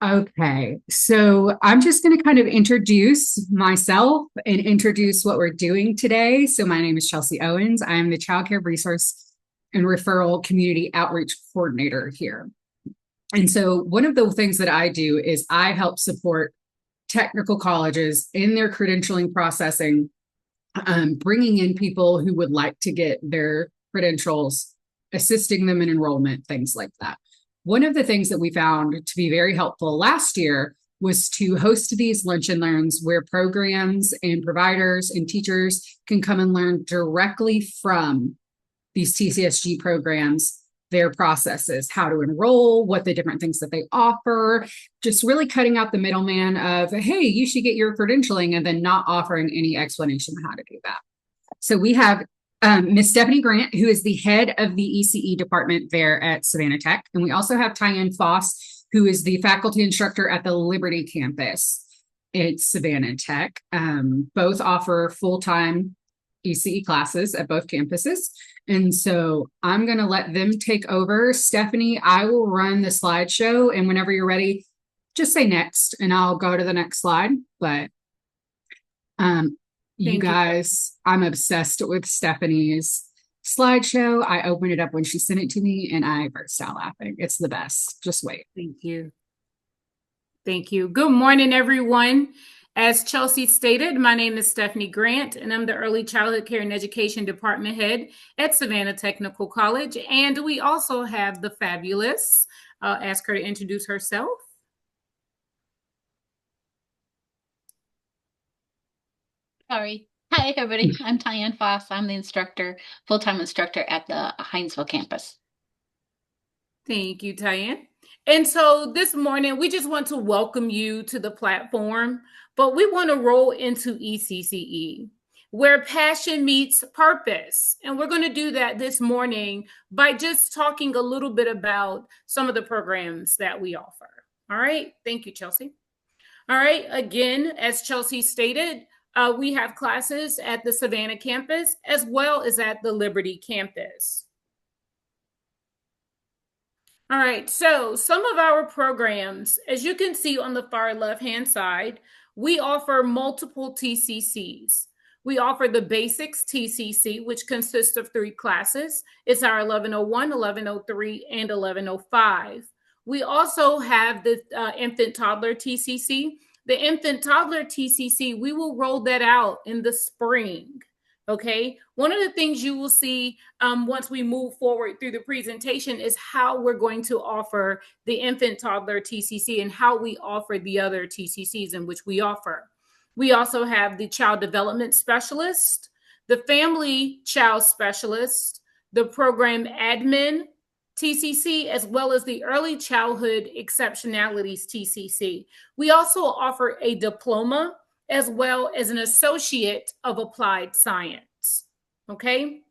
Okay, so I'm just going to kind of introduce myself and introduce what we're doing today. So my name is Chelsea Owens. I am the Child Care Resource and Referral Community Outreach Coordinator here. And so one of the things that I do is I help support technical colleges in their credentialing processing, bringing in people who would like to get their credentials, assisting them in enrollment, things like that. One of the things that we found to be very helpful last year was to host these lunch and learns where programs and providers and teachers can come and learn directly from these TCSG programs, their processes, how to enroll, what the different things that they offer, just really cutting out the middleman of, hey, you should get your credentialing, and then not offering any explanation on how to do that. So we have Miss Stephanie Grant, who is the head of the ECE department there at Savannah Tech. And we also have Tyann Foss, who is the faculty instructor at the Liberty campus at Savannah Tech. Both offer full-time ECE classes at both campuses. And so I'm going to let them take over. Stephanie, I will run the slideshow. And whenever you're ready, just say next and I'll go to the next slide. But you guys, I'm obsessed with Stephanie's slideshow. I opened it up when she sent it to me and I burst out laughing. It's the best. Just wait. Thank you. Thank you. Good morning, everyone. As Chelsea stated, my name is Stephanie Grant, and I'm the Early Childhood Care and Education Department Head at Savannah Technical College. And we also have the fabulous, ask her to introduce herself. Sorry. Hi, everybody. I'm Tyann Foss. I'm the instructor, full-time instructor at the Hinesville campus. Thank you, Tyann. And so this morning, we just want to welcome you to the platform, but we want to roll into ECCE, where passion meets purpose. And we're going to do that this morning by just talking a little bit about some of the programs that we offer. All right. Thank you, Chelsea. All right. Again, as Chelsea stated, we have classes at the Savannah campus as well as at the Liberty campus. All right, so some of our programs, as you can see on the far left-hand side, we offer multiple TCCs. We offer the Basics TCC, which consists of 3 classes. It's our 1101, 1103, and 1105. We also have the Infant Toddler TCC. The Infant Toddler TCC, we will roll that out in the spring. Okay, one of the things you will see once we move forward through the presentation is how we're going to offer the Infant Toddler TCC and how we offer the other TCCs in which we offer. We also have the Child Development Specialist, the Family Child Specialist, the Program Admin TCC, as well as the Early Childhood Exceptionalities TCC. We also offer a diploma as well as an Associate of Applied Science, okay?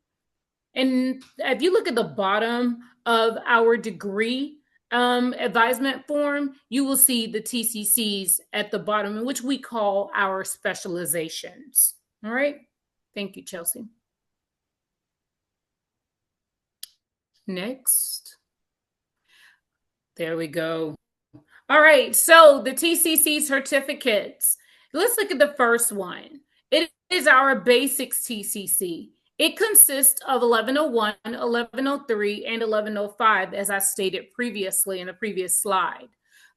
And if you look at the bottom of our degree advisement form, you will see the TCCs at the bottom, in which we call our specializations, all right? Thank you, Chelsea. Next. There we go. All right, so the TCC certificates. Let's look at the first one. It is our Basics TCC. It consists of 1101, 1103, and 1105, as I stated previously in a previous slide.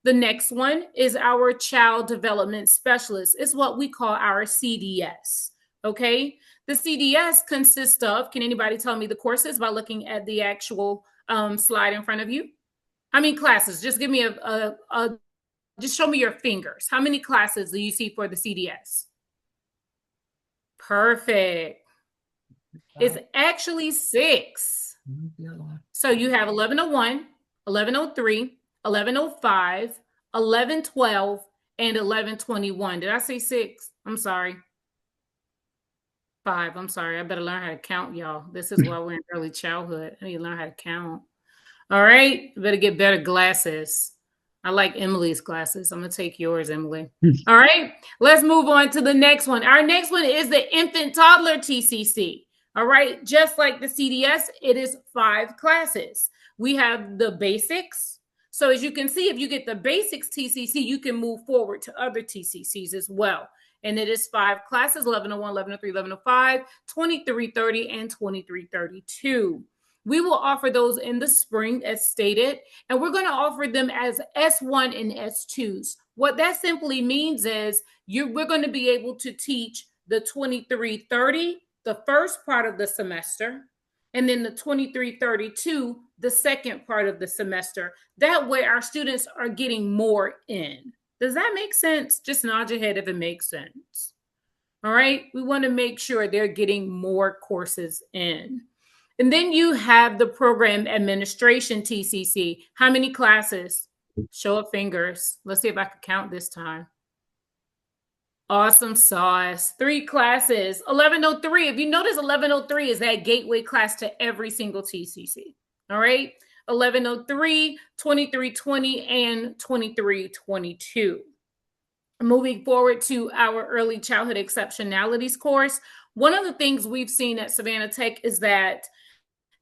The next one is our Child Development Specialist. It's what we call our CDS, okay? The CDS consists of, can anybody tell me the courses by looking at the actual slide in front of you? How many classes? Just give me just show me your fingers. How many classes do you see for the CDS? Perfect. It's actually 6. So you have 1101, 1103, 1105, 1112, and 1121. Did I say 6? I'm sorry. 5. I'm sorry. I better learn how to count, y'all. This is why we're in early childhood. I need to learn how to count. All right. Better get better glasses. I like Emily's glasses. I'm going to take yours, Emily. All right. Let's move on to the next one. Our next one is the Infant Toddler TCC. All right. Just like the CDS, it is 5 classes. We have the Basics. So as you can see, if you get the basics TCC, you can move forward to other TCCs as well. And it is 5 classes, 1101, 1103, 1105, 2330, and 2332. We will offer those in the spring as stated, and we're going to offer them as S1 and S2s. What that simply means is we're going to be able to teach the 2330, the first part of the semester, and then the 2332, the second part of the semester. That way our students are getting more in. Does that make sense? Just nod your head if it makes sense. All right, we want to make sure they're getting more courses in. And then you have the program administration TCC. How many classes? Show of fingers. Let's see if I can count this time. Awesome sauce. 3 classes. 1103. If you notice, 1103 is that gateway class to every single TCC. All right. 1103, 2320, and 2322. Moving forward to our early childhood exceptionalities course. One of the things we've seen at Savannah Tech is that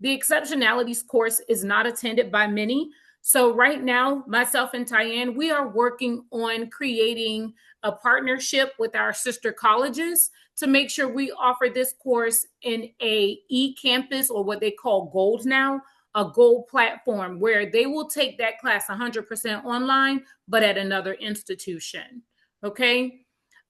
the exceptionalities course is not attended by many. So right now, myself and Tyann, we are working on creating a partnership with our sister colleges to make sure we offer this course in a e-campus, or what they call gold now, a gold platform where they will take that class 100% online, but at another institution. Okay.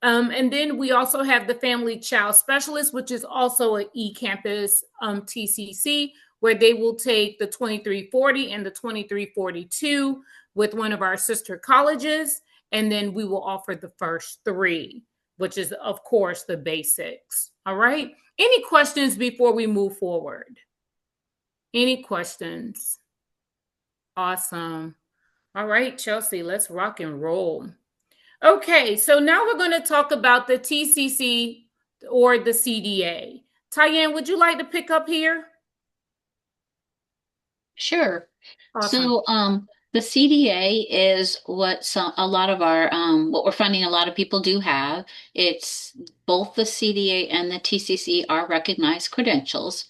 And then we also have the family child specialist, which is also an e-campus TCC, where they will take the 2340 and the 2342 with one of our sister colleges. And then we will offer the first 3, which is, of course, the basics. All right. Any questions before we move forward? Any questions? Awesome. All right, Chelsea, let's rock and roll. Okay, so now we're going to talk about the TCC or the CDA. Tyann, would you like to pick up here? Sure. Awesome. So the CDA is what a lot of our what we're finding a lot of people do have. It's both the CDA and the TCC are recognized credentials.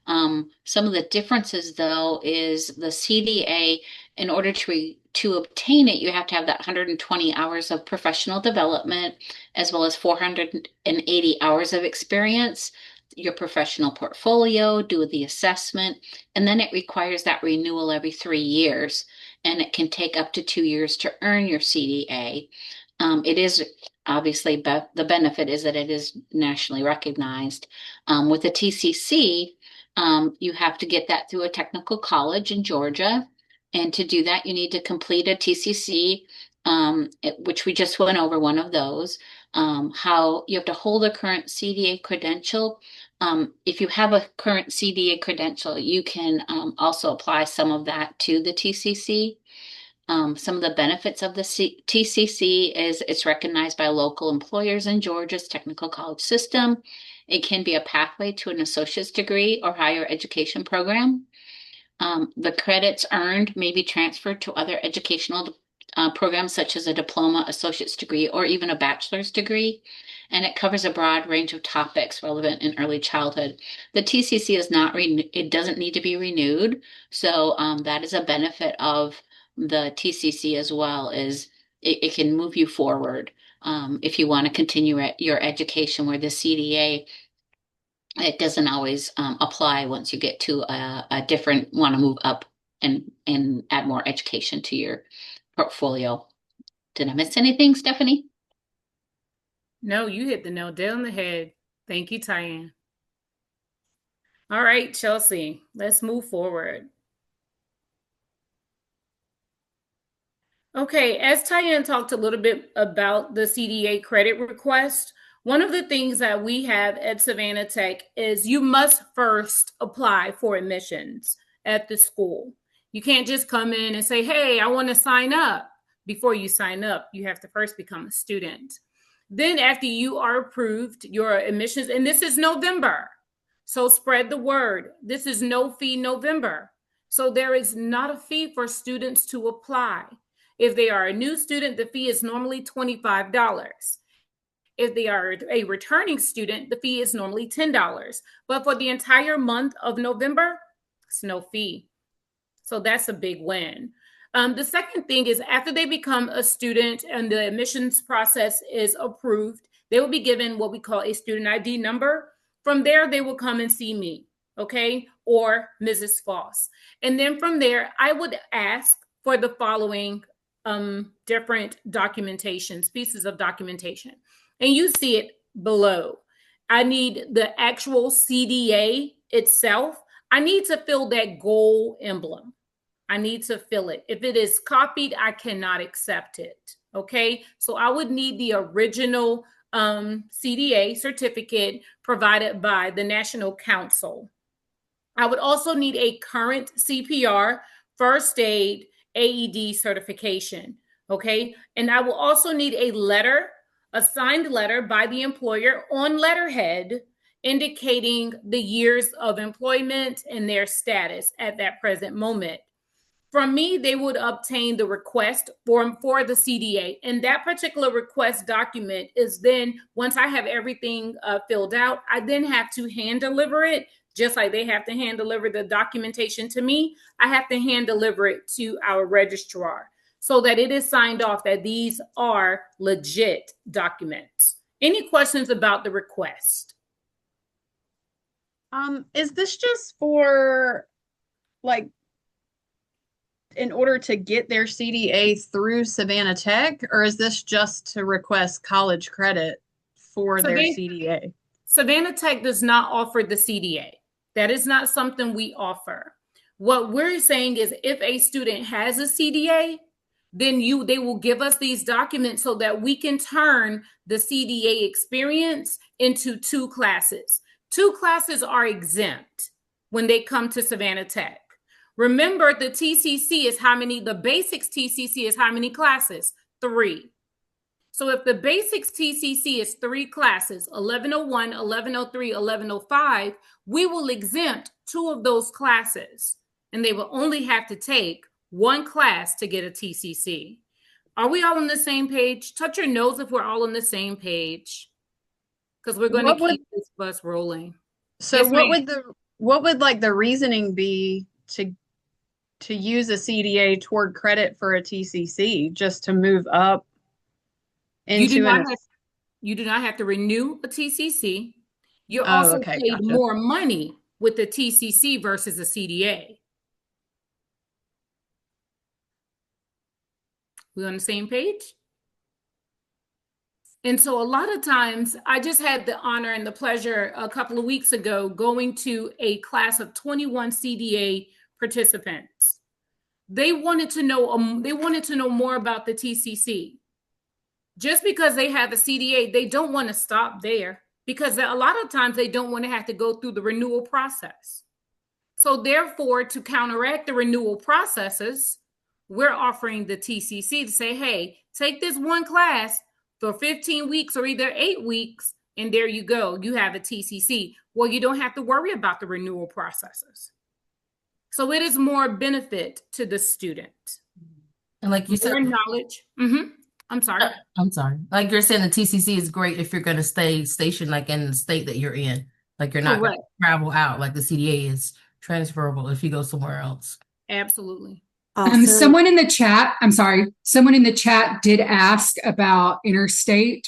Some of the differences, though, is the CDA, in order to obtain it, you have to have that 120 hours of professional development, as well as 480 hours of experience, your professional portfolio, do the assessment, and then it requires that renewal every 3 years, and it can take up to 2 years to earn your CDA. It is obviously, the benefit is that it is nationally recognized. With the TCC, you have to get that through a technical college in Georgia. And to do that, you need to complete a TCC, which we just went over one of those. How you have to hold a current CDA credential. If you have a current CDA credential, you can also apply some of that to the TCC. Some of the benefits of the TCC is it's recognized by local employers in Georgia's technical college system. It can be a pathway to an associate's degree or higher education program. The credits earned may be transferred to other educational programs such as a diploma, associate's degree, or even a bachelor's degree. And it covers a broad range of topics relevant in early childhood. The TCC is not it doesn't need to be renewed. So that is a benefit of the TCC as well, is it can move you forward if you want to continue your education, where the CDA, it doesn't always apply once you get to a different, want to move up and add more education to your portfolio. Did I miss anything, Stephanie? No, you hit the nail down the head. Thank you, Tyann. All right, Chelsea, let's move forward. Okay, as Tyann talked a little bit about the CDA credit request, one of the things that we have at Savannah Tech is you must first apply for admissions at the school. You can't just come in and say, hey, I want to sign up. Before you sign up, you have to first become a student. Then after you are approved, your admissions, and this is November, so spread the word. This is no fee November. So there is not a fee for students to apply. If they are a new student, the fee is normally $25. If they are a returning student, the fee is normally $10. But for the entire month of November, it's no fee. So that's a big win. The second thing is after they become a student and the admissions process is approved, they will be given what we call a student ID number. From there, they will come and see me, okay, or Mrs. Foss. And then from there, I would ask for the following different documentations, pieces of documentation. And you see it below. I need the actual CDA itself. I need to fill that gold emblem. I need to fill it. If it is copied, I cannot accept it. Okay. So I would need the original CDA certificate provided by the National Council. I would also need a current CPR, first aid, AED certification. Okay. And I will also need a letter, a signed letter by the employer on letterhead indicating the years of employment and their status at that present moment. From me, they would obtain the request form for the CDA. And that particular request document is then, once I have everything filled out, I then have to hand deliver it, just like they have to hand deliver the documentation to me. I have to hand deliver it to our registrar so that it is signed off that these are legit documents. Any questions about the request? Is this just for like in order to get their CDA through Savannah Tech, or is this just to request college credit for their CDA? Savannah Tech does not offer the CDA. That is not something we offer. What we're saying is if a student has a CDA, then they will give us these documents so that we can turn the CDA experience into 2 classes. 2 classes are exempt when they come to Savannah Tech. Remember, the TCC is how many, the basics TCC is how many classes? 3. So if the basics TCC is 3 classes, 1101, 1103, 1105, we will exempt 2 of those classes, and they will only have to take 1 class to get a TCC. Are we all on the same page? Touch your nose if we're all on the same page, because we're going to keep this bus rolling. So yes, what would like the reasoning be to use a CDA toward credit for a TCC, just to move up into you do not have to renew a TCC. You're also paid more money with the TCC versus a CDA. We on the same page? And so a lot of times, I just had the honor and the pleasure a couple of weeks ago going to a class of 21 CDA participants. They wanted to know more about the TCC. Just because they have a CDA, they don't want to stop there, because a lot of times they don't want to have to go through the renewal process. So therefore, to counteract the renewal processes, we're offering the TCC to say, hey, take this 1 class for 15 weeks or either 8 weeks, and there you go. You have a TCC. Well, you don't have to worry about the renewal processes. So it is more benefit to the student. And like you said, more knowledge. I'm sorry. Like you're saying, the TCC is great if you're going to stay stationed like in the state that you're in. Like you're not going to travel out. Like the CDA is transferable if you go somewhere else. Absolutely. Someone in the chat did ask about interstate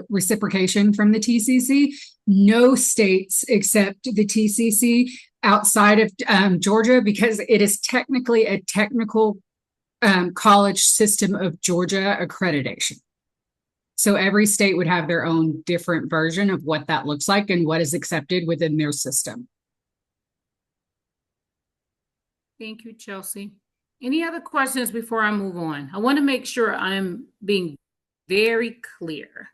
reciprocation from the TCC. No states accept the TCC outside of Georgia, because it is technically a technical college system of Georgia accreditation. So every state would have their own different version of what that looks like and what is accepted within their system. Thank you, Chelsea. Any other questions before I move on? I want to make sure I'm being very clear.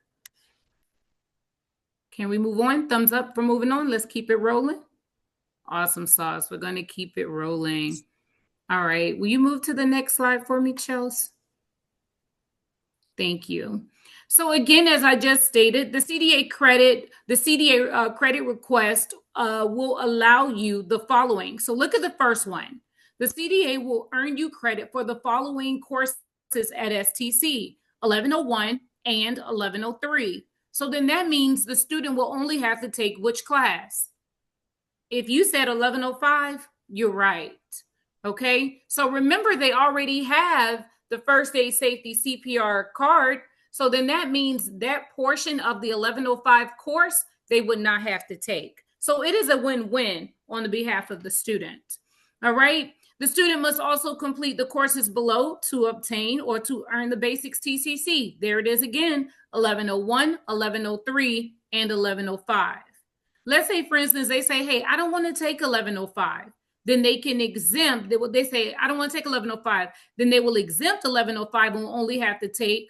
Can we move on? Thumbs up for moving on. Let's keep it rolling. Awesome sauce. We're going to keep it rolling. All right. Will you move to the next slide for me, Chelsea? Thank you. So again, as I just stated, the CDA credit request will allow you the following. So look at the first one. The CDA will earn you credit for the following courses at STC, 1101 and 1103. So then that means the student will only have to take which class? If you said 1105, you're right. Okay, so remember, they already have the first aid safety CPR card. So then that means that portion of the 1105 course they would not have to take. So it is a win-win on the behalf of the student. All right. The student must also complete the courses below to obtain or to earn the basics TCC. There it is again, 1101, 1103, and 1105. Let's say, for instance, they say, hey, I don't want to take 1105. Then they can exempt, they say, I don't want to take 1105. Then they will exempt 1105 and will only have to take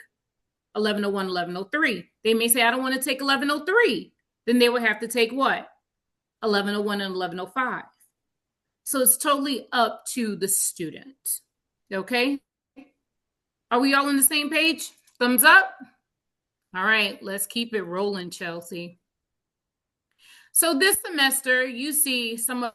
1101, 1103. They may say, I don't want to take 1103. Then they would have to take what? 1101 and 1105. So it's totally up to the student. Okay? Are we all on the same page? Thumbs up? All right, let's keep it rolling, Chelsea. So this semester, you see some of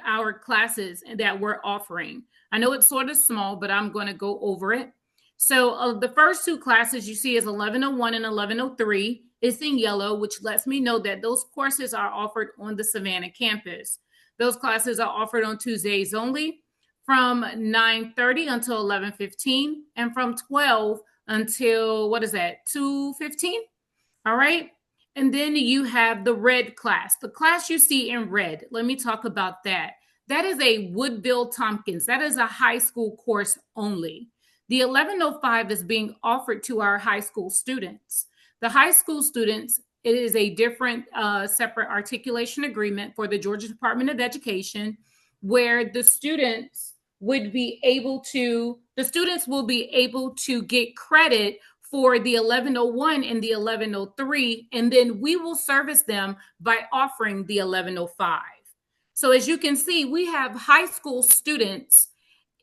our classes that we're offering. I know it's sort of small, but I'm going to go over it. So the first two classes you see is 1101 and 1103. It's in yellow, which lets me know that those courses are offered on the Savannah campus. Those classes are offered on Tuesdays only from 9:30 until 11:15 and from 12 until, 2:15? All right. And then you have the red class, the class you see in red. Let me talk about that. That is a Woodville Tompkins. That is a high school course only. The 1105 is being offered to our high school students. The high school students, it is a different separate articulation agreement for the Georgia Department of Education, where the students will be able to get credit for the 1101 and the 1103, and then we will service them by offering the 1105. So as you can see, we have high school students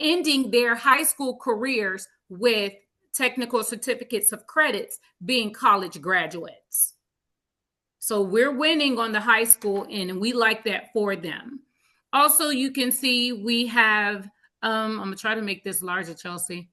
ending their high school careers with technical certificates of credits, being college graduates. So we're winning on the high school end, and we like that for them. Also, you can see we have, I'm going to try to make this larger, Chelsea.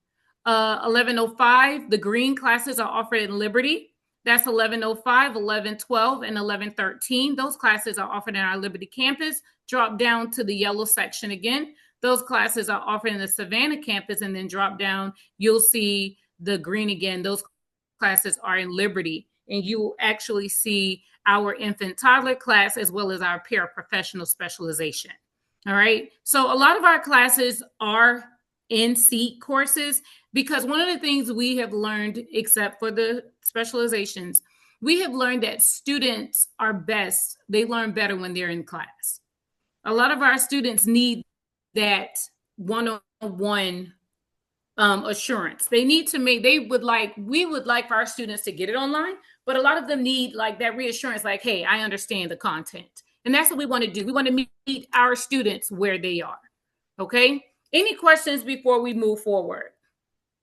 1105, the green classes are offered in Liberty. That's 1105, 1112, and 1113. Those classes are offered in our Liberty campus. Drop down to the yellow section again. Those classes are offered in the Savannah campus, and then drop down, you'll see the green again. Those classes are in Liberty, and you will actually see our infant toddler class as well as our paraprofessional specialization. All right. So a lot of our classes are in-seat courses, because one of the things we have learned, except for the specializations, we have learned that students are best. They learn better when they're in class. A lot of our students need that one-on-one assurance. We would like for our students to get it online, but a lot of them need like that reassurance, like, hey, I understand the content. And that's what we want to do. We want to meet our students where they are. Okay. Any questions before we move forward?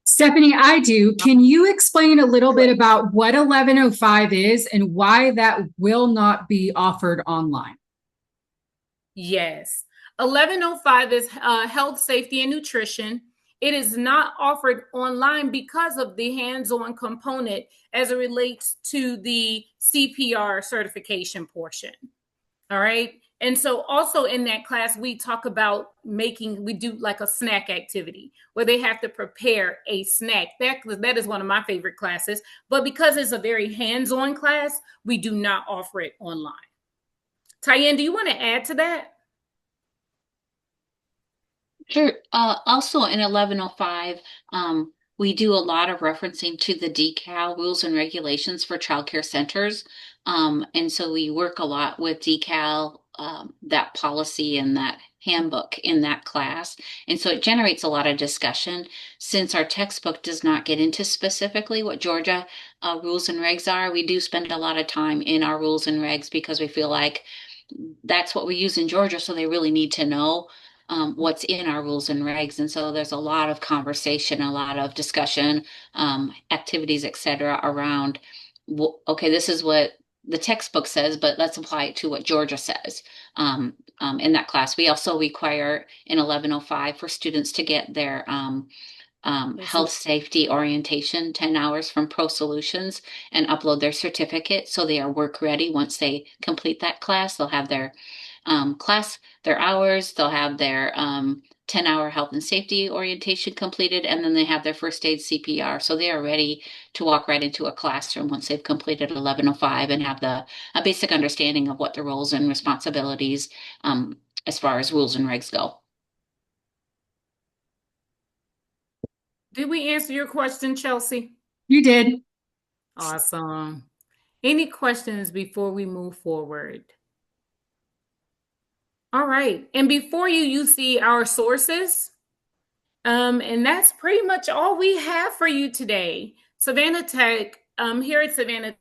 Stephanie, I do. Can you explain a little bit about what 1105 is and why that will not be offered online? Yes. 1105 is health, safety, and nutrition. It is not offered online because of the hands-on component as it relates to the CPR certification portion. All right. And so also in that class, we talk about we do like a snack activity where they have to prepare a snack. That is one of my favorite classes. But because it's a very hands-on class, we do not offer it online. Tyann, do you want to add to that? Sure. Also in 1105, we do a lot of referencing to the DECAL rules and regulations for childcare centers. And so we work a lot with DECAL, that policy and that handbook in that class. And so it generates a lot of discussion. Since our textbook does not get into specifically what Georgia rules and regs are, we do spend a lot of time in our rules and regs because we feel like that's what we use in Georgia. So they really need to know what's in our rules and regs. And so there's a lot of conversation, a lot of discussion, activities, etc., around, okay, this is what the textbook says, but let's apply it to what Georgia says. In that class, we also require in 1105 for students to get their health safety orientation 10 hours from Pro Solutions and upload their certificate so they are work ready. Once they complete that class, they'll have their class, their hours, they'll have their 10-hour health and safety orientation completed, and then they have their first aid CPR. So they are ready to walk right into a classroom once they've completed 1105 and have a basic understanding of what the roles and responsibilities as far as rules and regs go. Did we answer your question, Chelsea? You did. Awesome. Any questions before we move forward? All right. And before you see our sources. And that's pretty much all we have for you today. Savannah Tech, here at Savannah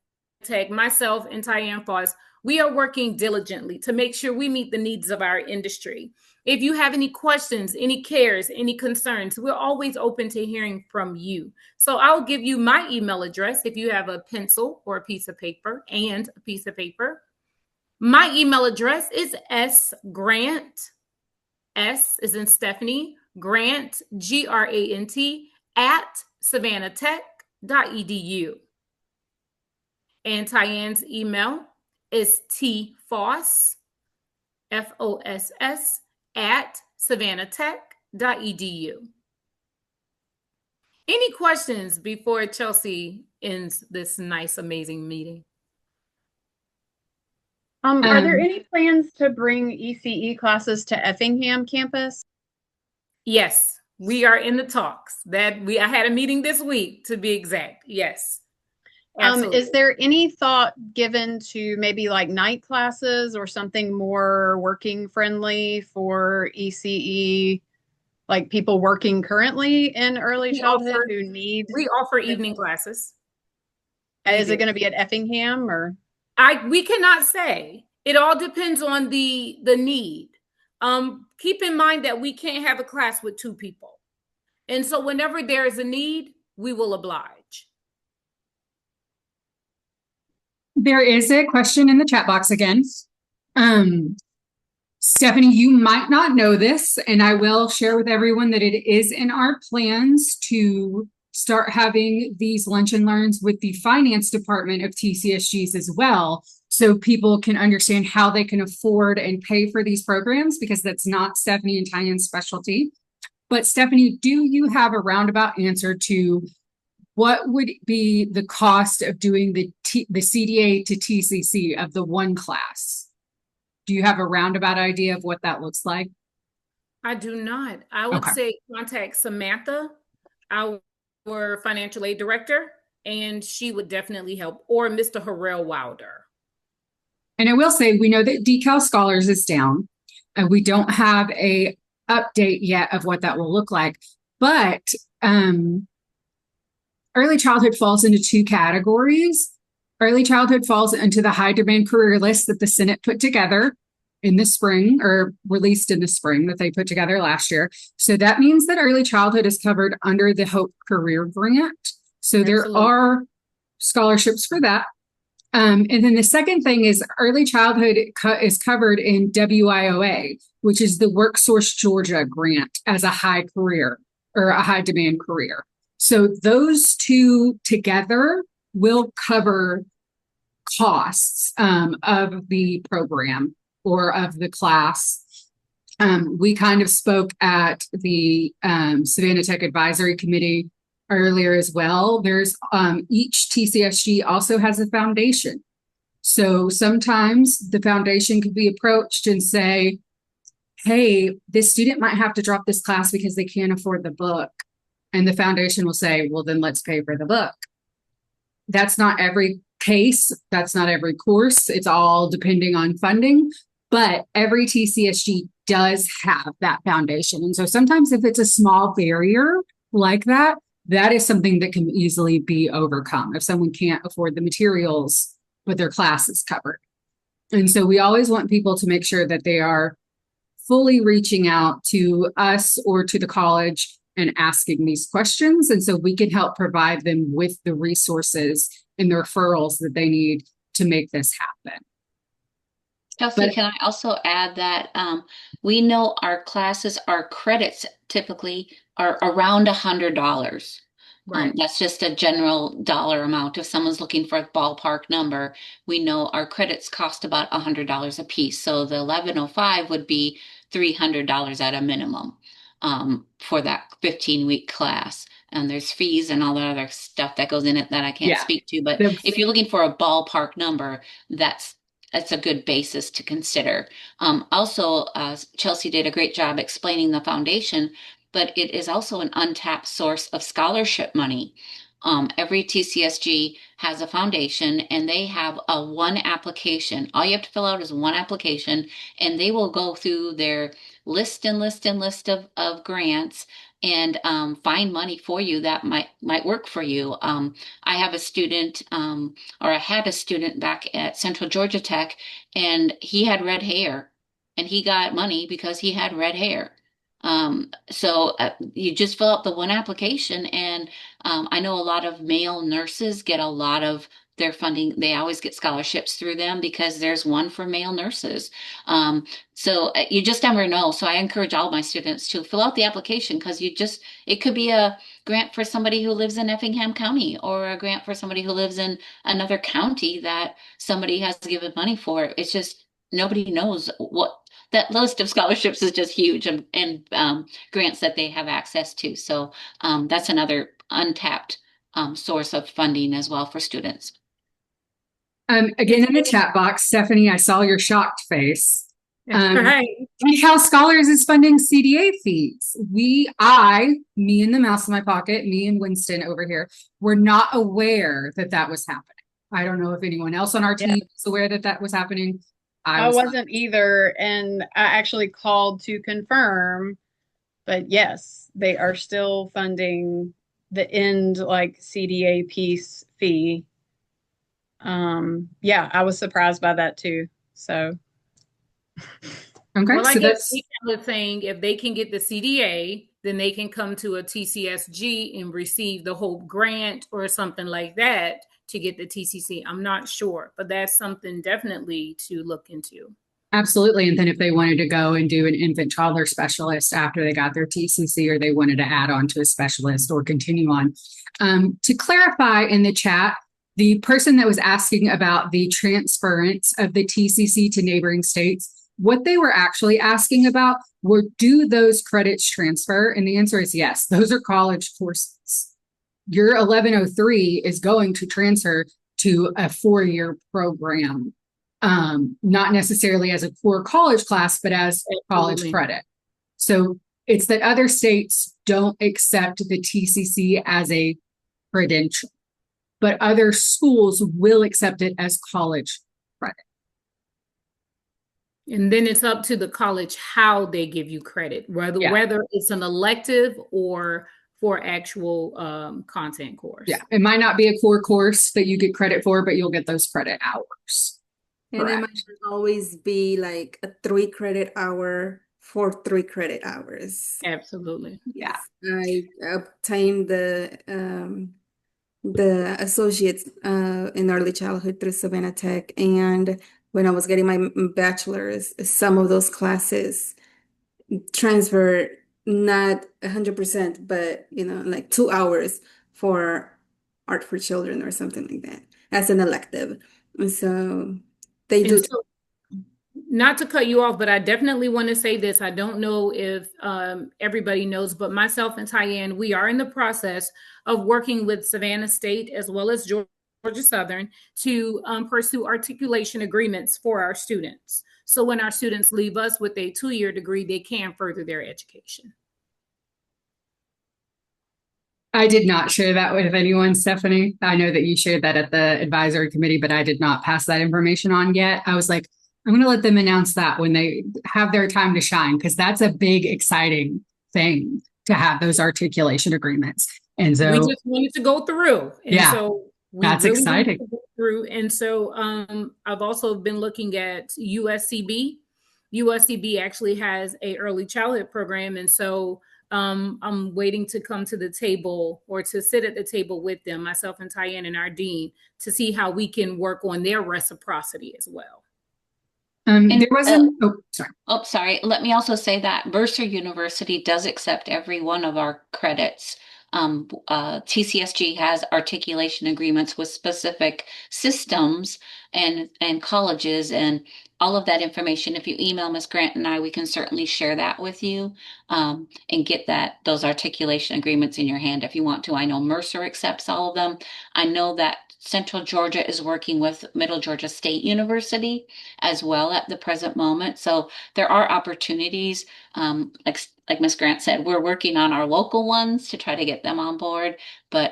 Tech, myself and Tyann Foss, we are working diligently to make sure we meet the needs of our industry. If you have any questions, any cares, any concerns, we're always open to hearing from you. So I'll give you my email address if you have a pencil or a piece of paper and a piece of paper. My email address is sgrant, S is in Stephanie, Grant, Grant, at savannatech.edu. And Tyann's email is tfoss, Foss, at savannatech.edu. Any questions before Chelsea ends this nice, amazing meeting? Are there any plans to bring ECE classes to Effingham campus? Yes, we are in the talks. I had a meeting this week, to be exact. Yes. Is there any thought given to maybe like night classes or something more working friendly for ECE, like people working currently in early childhood who need? We offer evening classes. Is it going to be at Effingham or? We cannot say. It all depends on the need. Keep in mind that we can't have a class with 2 people. And so whenever there is a need, we will oblige. There is a question in the chat box again. Stephanie, you might not know this, and I will share with everyone that it is in our plans to start having these lunch and learns with the finance department of TCSGs as well, so people can understand how they can afford and pay for these programs, because that's not Stephanie and Tyann's specialty. But Stephanie, do you have a roundabout answer to what would be the cost of doing the CDA to TCC of the one class? Do you have a roundabout idea of what that looks like? I do not. I would say contact Samantha, our financial aid director, and she would definitely help, or Mr. Harrell Wilder. And I will say, we know that Decal Scholars is down, and we don't have a update yet of what that will look like. But early childhood falls into 2 categories. Early childhood falls into the high demand career list that the Senate put together in the spring, or released in the spring, that they put together last year. So that means that early childhood is covered under the Hope Career Grant. So there are scholarships for that. And then the second thing is early childhood is covered in WIOA, which is the WorkSource Georgia grant as a high career or a high demand career. So those 2 together will cover costs of the program or of the class. We kind of spoke at the Savannah Tech Advisory Committee earlier as well. There's each TCSG also has a foundation. So sometimes the foundation could be approached and say, hey, this student might have to drop this class because they can't afford the book. And the foundation will say, well, then let's pay for the book. That's not every case. That's not every course. It's all depending on funding. But every TCSG does have that foundation. And so sometimes if it's a small barrier like that, that is something that can easily be overcome if someone can't afford the materials, but their class is covered. And so we always want people to make sure that they are fully reaching out to us or to the college and asking these questions. And so we can help provide them with the resources and the referrals that they need to make this happen. Chelsea, can I also add that we know our classes, our credits typically are around $100. Right. That's just a general dollar amount. If someone's looking for a ballpark number, we know our credits cost about $100 a piece. So the 1105 would be $300 at a minimum. for that 15-week class. And there's fees and all that other stuff that goes in it that I can't speak to. But if you're looking for a ballpark number, that's a good basis to consider. Also, Chelsea did a great job explaining the foundation, but it is also an untapped source of scholarship money. Every TCSG has a foundation, and they have a one application. All you have to fill out is one application, and they will go through their list of grants and find money for you that might work for you. I have a student, or I had a student back at Central Georgia Tech, and he had red hair, and he got money because he had red hair. So you just fill out the one application, and I know a lot of male nurses get a lot of their funding. They always get scholarships through them because there's one for male nurses. So you just never know. So I encourage all my students to fill out the application, because it could be a grant for somebody who lives in Effingham County, or a grant for somebody who lives in another county that somebody has given money for. It's just, nobody knows what. That list of scholarships is just huge, and grants that they have access to. So that's another untapped source of funding as well for students. Again, in the chat box, Stephanie, I saw your shocked face. Right. Cal Scholars is funding CDA fees. Me and the mouse in my pocket, me and Winston over here, were not aware that was happening. I don't know if anyone else on our team is aware that was happening. I wasn't either, and I actually called to confirm, but yes, they are still funding the end CDA piece fee. Yeah, I was surprised by that too. So okay, well, so that's the thing. If they can get the CDA, then they can come to a TCSG and receive the Hope grant or something like that to get the TCC. I'm not sure, but that's something definitely to look into. Absolutely. And then if they wanted to go and do an infant toddler specialist after they got their TCC, or they wanted to add on to a specialist or continue on. To clarify in the chat, the person that was asking about the transference of the TCC to neighboring states, what they were actually asking about were, do those credits transfer? And the answer is yes, those are college courses. Your 1103 is going to transfer to a 4-year program, not necessarily as a core college class, but as college credit. So it's that other states don't accept the TCC as a credential, but other schools will accept it as college credit. And then it's up to the college how they give you credit, whether it's an elective or for actual content course. Yeah, it might not be a core course that you get credit for, but you'll get those credit hours. And it might always be like a 3 credit hour for 3 credit hours. Absolutely. Yeah. I obtained the associates in early childhood through Savannah Tech, and when I was getting my bachelor's, some of those classes transferred, not 100%, but 2 hours for art for children or something like that as an elective. And so they do. So, not to cut you off, but I definitely want to say this. I don't know if everybody knows, but myself and Tyann, we are in the process of working with Savannah State as well as Georgia Southern to pursue articulation agreements for our students. So when our students leave us with a 2-year degree, they can further their education. I did not share that with anyone, Stephanie. I know that you shared that at the advisory committee, but I did not pass that information on yet. I was like, I'm going to let them announce that when they have their time to shine, because that's a big, exciting thing to have those articulation agreements. And so we just wanted to go through. And so that's really exciting. Through. And so I've also been looking at USCB. USCB actually has a early childhood program. And so I'm waiting to come to the table, or to sit at the table with them, myself and Tyann and our dean, to see how we can work on their reciprocity as well. There wasn't. Sorry. Let me also say that Mercer University does accept every one of our credits. TCSG has articulation agreements with specific systems and colleges, and all of that information, if you email Ms. Grant and I, we can certainly share that with you, and get those articulation agreements in your hand if you want to. I know Mercer accepts all of them. I know that Central Georgia is working with Middle Georgia State University as well at the present moment. So there are opportunities. Like Ms. Grant said, we're working on our local ones to try to get them on board. But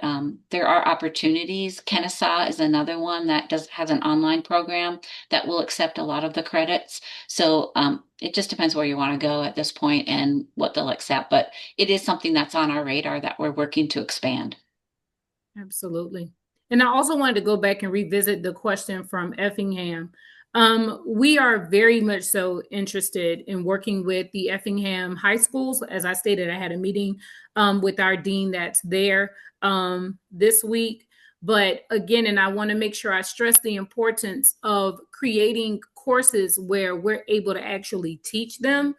there are opportunities. Kennesaw is another one that has an online program that will accept a lot of the credits. So it just depends where you want to go at this point and what they'll accept. But it is something that's on our radar that we're working to expand. Absolutely. And I also wanted to go back and revisit the question from Effingham. We are very much so interested in working with the Effingham high schools. As I stated, I had a meeting with our dean that's there this week. But again, and I want to make sure I stress the importance of creating courses where we're able to actually teach them.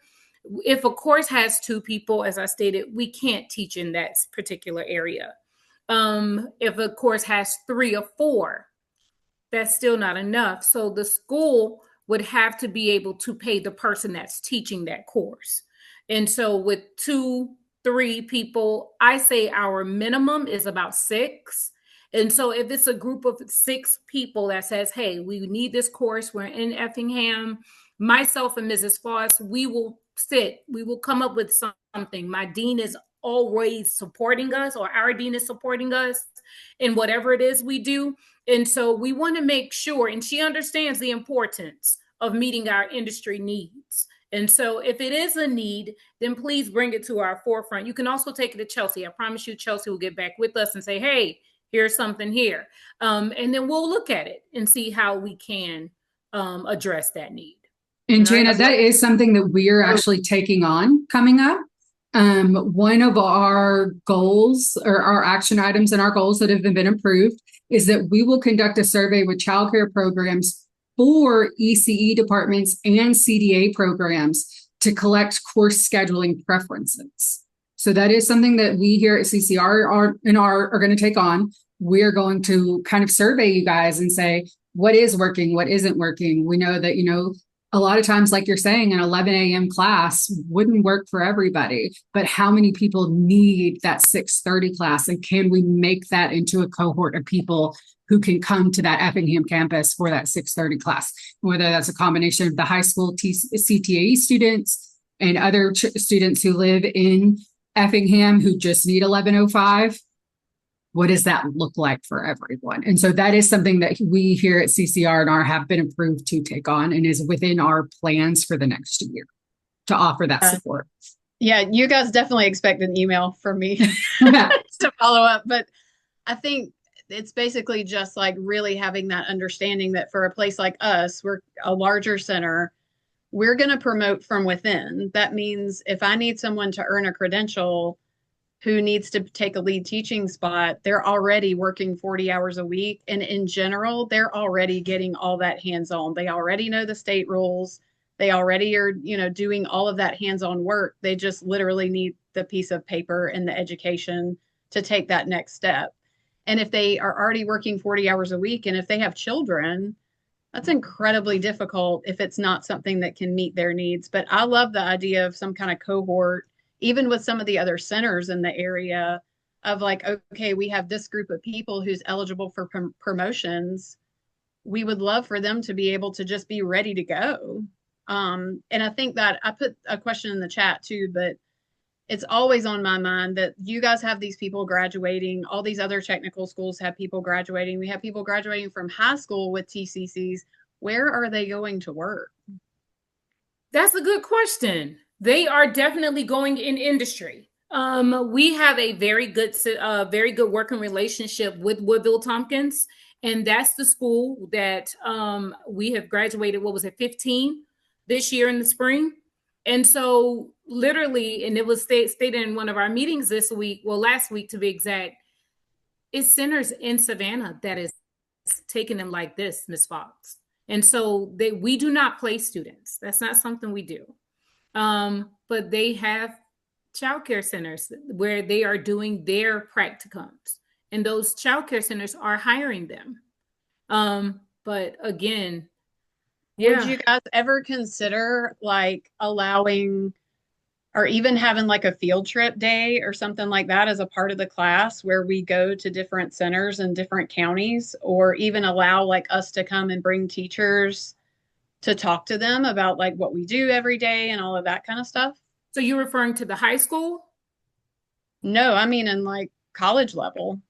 If a course has 2 people, as I stated, we can't teach in that particular area. If a course has 3 or 4, that's still not enough. So the school would have to be able to pay the person that's teaching that course. And so with 2, 3 people, I say our minimum is about 6. And so if it's a group of 6 people that says, hey, we need this course, we're in Effingham, myself and Mrs. Foss, we will come up with something. My dean is always supporting us, or our dean is supporting us in whatever it is we do. And so we want to make sure, and she understands the importance of meeting our industry needs. And so if it is a need, then please bring it to our forefront. You can also take it to Chelsea. I promise you, Chelsea will get back with us and say, hey, here's something here. And then we'll look at it and see how we can address that need. And Jana, that is something that we are actually taking on coming up. One of our goals, or our action items and our goals that have been approved, is that we will conduct a survey with childcare programs for ECE departments and CDA programs to collect course scheduling preferences. So that is something that we here at CCR&R are going to take on. We're going to kind of survey you guys and say, what is working, what isn't working. We know that, a lot of times, like you're saying, an 11 a.m. class wouldn't work for everybody, but how many people need that 6:30 class? And can we make that into a cohort of people who can come to that Effingham campus for that 6:30 class? Whether that's a combination of the high school CTAE students and other students who live in Effingham who just need 11:05. What does that look like for everyone? And so that is something that we here at CCR&R have been approved to take on and is within our plans for the next year to offer that support. Yeah, you guys definitely expect an email from me to follow up. But I think it's basically just like really having that understanding that for a place like us, we're a larger center, we're going to promote from within. That means if I need someone to earn a credential who needs to take a lead teaching spot, they're already working 40 hours a week. And in general, they're already getting all that hands-on. They already know the state rules. They already are, doing all of that hands-on work. They just literally need the piece of paper and the education to take that next step. And if they are already working 40 hours a week, and if they have children, that's incredibly difficult if it's not something that can meet their needs. But I love the idea of some kind of cohort, even with some of the other centers in the area, of like, okay, we have this group of people who's eligible for promotions. We would love for them to be able to just be ready to go. And I think that I put a question in the chat too, but it's always on my mind that you guys have these people graduating. All these other technical schools have people graduating. We have people graduating from high school with TCCs. Where are they going to work? That's a good question. They are definitely going in industry. We have a very good working relationship with Woodville Tompkins, and that's the school that we have graduated. 15 this year in the spring? And so literally, and it was stated in one of our meetings last week to be exact, it's centers in Savannah that is taking them like this, Ms. Fox. And so we do not place students. That's not something we do. But they have childcare centers where they are doing their practicums, and those childcare centers are hiring them. But again, Would Yeah. you guys ever consider like allowing or even having like a field trip day or something like that as a part of the class where we go to different centers in different counties, or even allow like us to come and bring teachers to talk to them about like what we do every day and all of that kind of stuff? So you're referring to the high school? No, I mean in like college level.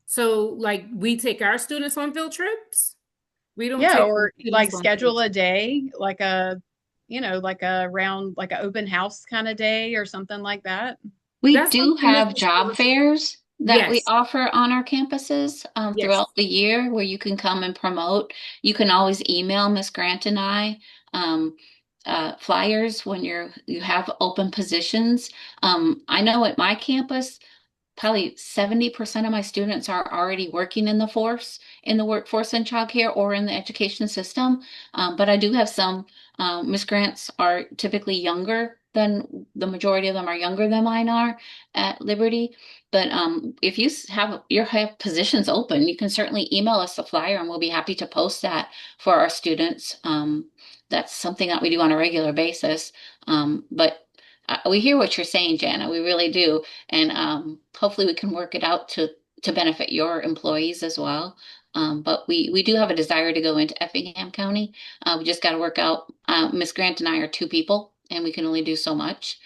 So like we take our students on field trips? We don't Yeah, take our or like students on field schedule a trips. day, like a, like a round, like an open house kind of day or something like that. We That's do something have Mrs. job Lewis. fairs that we Yes. offer on our campuses Yes. throughout the year where you can come and promote. You can always email Miss Grant and I um, flyers when you have open positions. I know at my campus, probably 70% of my students are already working in the workforce in childcare or in the education system. But I do have some, Miss Grants are typically younger than the majority of them are younger than mine are at Liberty. But if have positions open, you can certainly email us a flyer and we'll be happy to post that for our students. That's something that we do on a regular basis. But we hear what you're saying, Jana. We really do. And hopefully we can work it out to benefit your employees as well. But we do have a desire to go into Effingham County. We just got to work out. Miss Grant and I are two people, and we can only do so much.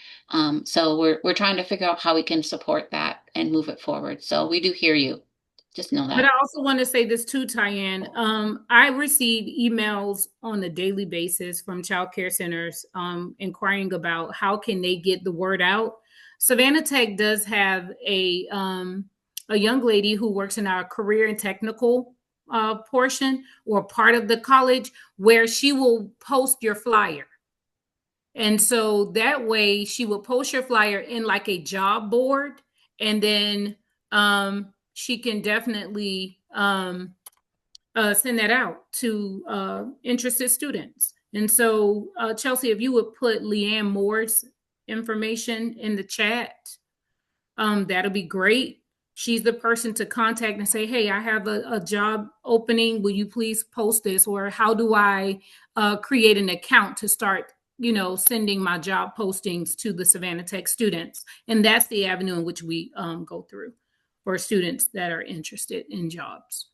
So we're trying to figure out how we can support that and move it forward. So we do hear you. Just know But I that. also want to say this too, Tyann. I receive emails on a daily basis from child care centers inquiring about how can they get the word out. Savannah Tech does have a young lady who works in our career and technical portion or part of the college where she will post your flyer. And so that way she will post your flyer in like a job board, and then she can definitely send that out to interested students. And so, Chelsea, if you would put Leanne Moore's information in the chat, that'll be great. She's the person to contact and say, hey, I have a job opening. Will you please post this? Or how do I create an account to start, sending my job postings to the Savannah Tech students? And that's the avenue in which we go through for students that are interested in jobs.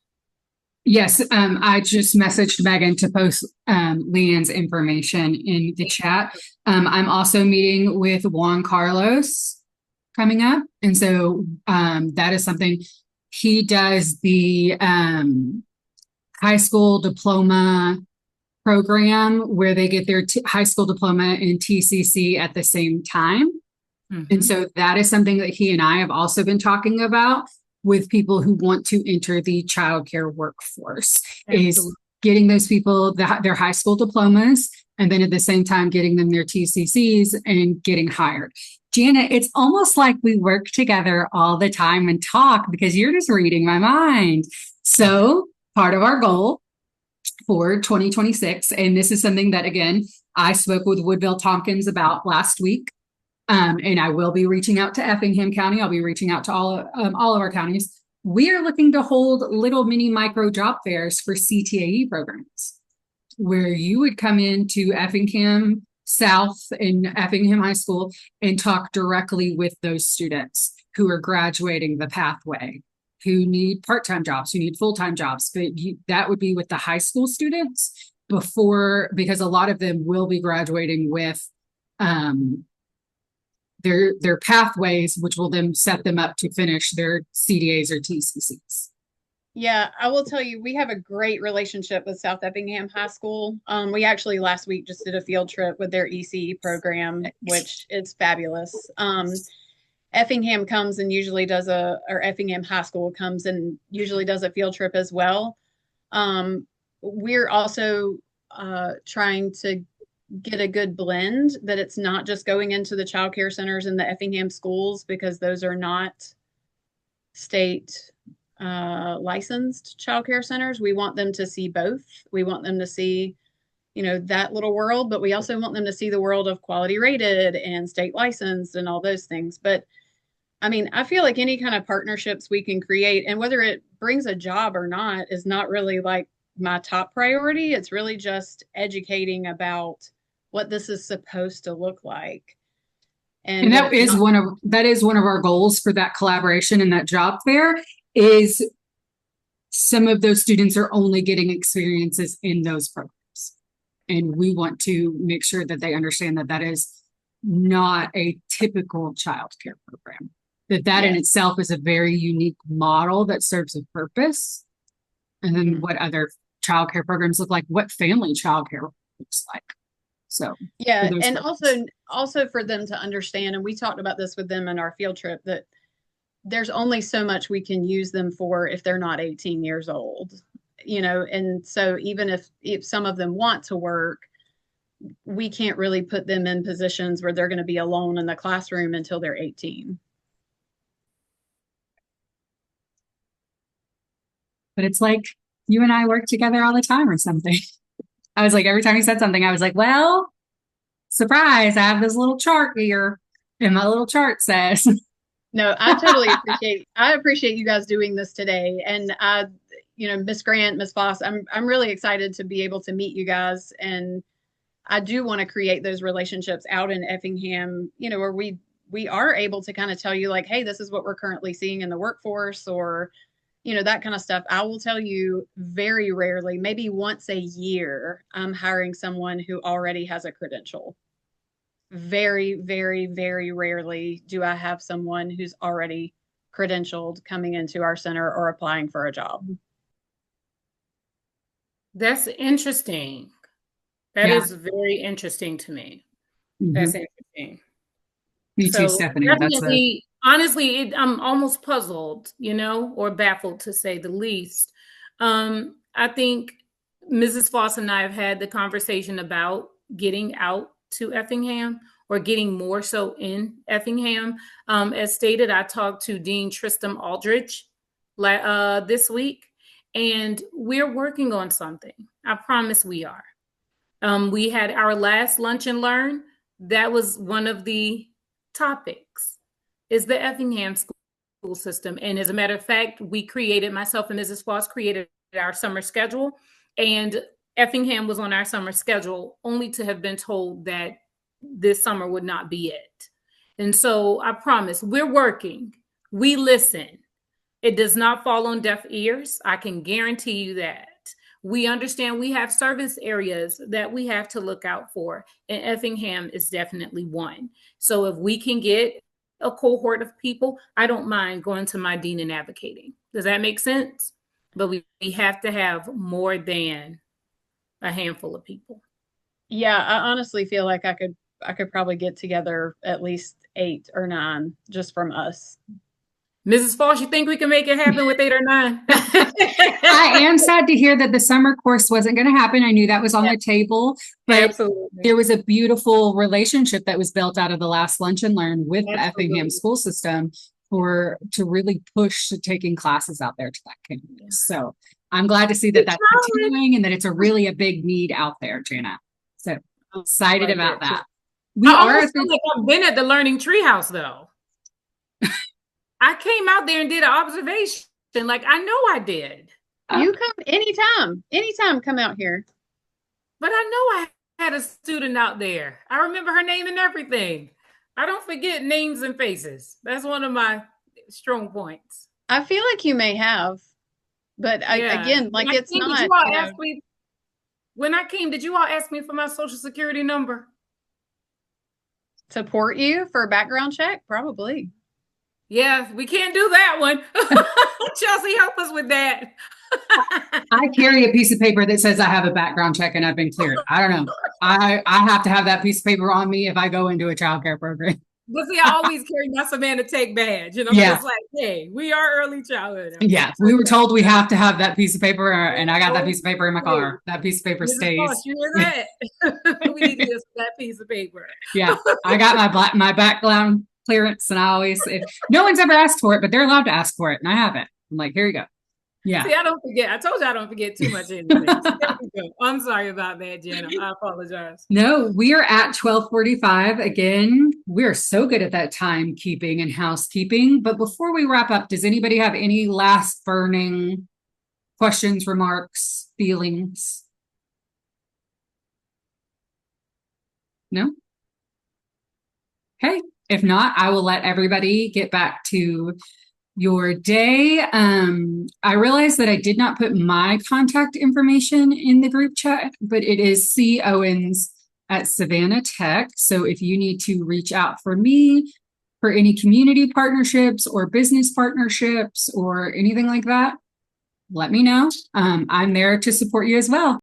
Yes, I just messaged Megan to post Leanne's information in the chat. I'm also meeting with Juan Carlos coming up. And so that is something he does the high school diploma program where they get their high school diploma in TCC at the same time. Mm-hmm. And so that is something that he and I have also been talking about with people who want to enter the childcare workforce. Absolutely. Is getting those people their high school diplomas and then at the same time getting them their TCCs and getting hired. Jana, it's almost like we work together all the time and talk because you're just reading my mind. So part of our goal for 2026, and this is something that, again, I spoke with Woodville Tompkins about last week, and I will be reaching out to Effingham County. I'll be reaching out to all of our counties. We are looking to hold little mini micro job fairs for CTAE programs where you would come into Effingham South and Effingham High School and talk directly with those students who are graduating the pathway, who need part-time jobs, who need full-time jobs. But that would be with the high school students because a lot of them will be graduating with their pathways, which will then set them up to finish their CDAs or TCCs. Yeah, I will tell you, we have a great relationship with South Effingham High School. We actually last week just did a field trip with their ECE program, which is fabulous. Effingham comes and usually or Effingham High School comes and usually does a field trip as well. We're also trying to get a good blend that it's not just going into the child care centers in the Effingham schools because those are not state licensed child care centers. We want them to see both. We want them to see, that little world, but we also want them to see the world of quality rated and state licensed and all those things. But I mean, I feel like any kind of partnerships we can create, and whether it brings a job or not is not really like my top priority. It's really just educating about what this is supposed to look like. And that is one of our goals for that collaboration and that job fair is some of those students are only getting experiences in those programs. And we want to make sure that they understand that that is not a typical child care program. That in itself is a very unique model that serves a purpose. And then what other child care programs look like, what family child care looks like. So yeah, and also for them to understand, and we talked about this with them in our field trip, that there's only so much we can use them for if they're not 18 years old, you know, and so even if some of them want to work, we can't really put them in positions where they're going to be alone in the classroom until they're 18. But it's like you and I work together all the time or something. I was like, every time he said something, I was like, well, surprise, I have this little chart here. And my little chart says. No, I totally appreciate you guys doing this today. And Miss Grant, Miss Foss, I'm really excited to be able to meet you guys. And I do want to create those relationships out in Effingham, you know, where we are able to kind of tell you like, hey, this is what we're currently seeing in the workforce, or you know, that kind of stuff. I will tell you very rarely, maybe once a year, I'm hiring someone who already has a credential. Very, very, very rarely do I have someone who's already credentialed coming into our center or applying for a job. That's interesting. That is very interesting to me. Mm-hmm. That's interesting. Me too, Stephanie. Definitely, honestly, I'm almost puzzled, you know, or baffled to say the least. I think Mrs. Foss and I have had the conversation about getting out to Effingham or getting more so in Effingham. As stated, I talked to Dean Tristram Aldridge this week, and we're working on something. I promise we are. We had our last lunch and learn. That was one of the topics, is the Effingham school system. And as a matter of fact, myself and Mrs. Foss created our summer schedule, and Effingham was on our summer schedule only to have been told that this summer would not be it. And so I promise we're working, we listen. It does not fall on deaf ears. I can guarantee you that. We understand we have service areas that we have to look out for, and Effingham is definitely one. So if we can get a cohort of people, I don't mind going to my dean and advocating. Does that make sense? But we have to have more than a handful of people. Yeah, I honestly feel like I could probably get together at least 8 or 9 just from us. Mrs. Foss, you think we can make it happen with 8 or 9? I am sad to hear that the summer course wasn't going to happen. I knew that was on the table, but absolutely, there was a beautiful relationship that was built out of the last lunch and learn with the Effingham school system to really push taking classes out there to that campus. So I'm glad to see that that's continuing and that it's really a big need out there, Jana. So excited about that. I've been at the Learning Treehouse though. I came out there and did an observation. Like, I know I did. You come anytime, come out here. But I know I had a student out there. I remember her name and everything. I don't forget names and faces. That's one of my strong points. I feel like you may have, but again, like it's not. When I came, did you all ask me for my social security number? Support you for a background check? Probably. Yeah, we can't do that one. Chelsea, help us with that. I carry a piece of paper that says I have a background check and I've been cleared. I don't know. I have to have that piece of paper on me if I go into a child care program. But see, I always carry my Savannah Tech badge. And I'm just like, hey, we are early childhood. Yeah, we were told we have to have that piece of paper, and I got that piece of paper in my car. That piece of paper stays. Gosh, you hear that? We need to use that piece of paper. Yeah, I got my background clearance, and I always, no one's ever asked for it, but they're allowed to ask for it, and I have it. I'm like, here you go. Yeah. See, I don't forget. I told you I don't forget too much anything. I'm sorry about that, Jenna. I apologize. No, we are at 12:45. Again, we're so good at that timekeeping and housekeeping. But before we wrap up, does anybody have any last burning questions, remarks, feelings? No? Okay. If not, I will let everybody get back to your day. I realized that I did not put my contact information in the group chat, but it is C. Owens at Savannah Tech. So if you need to reach out for me for any community partnerships or business partnerships or anything like that, let me know. I'm there to support you as well.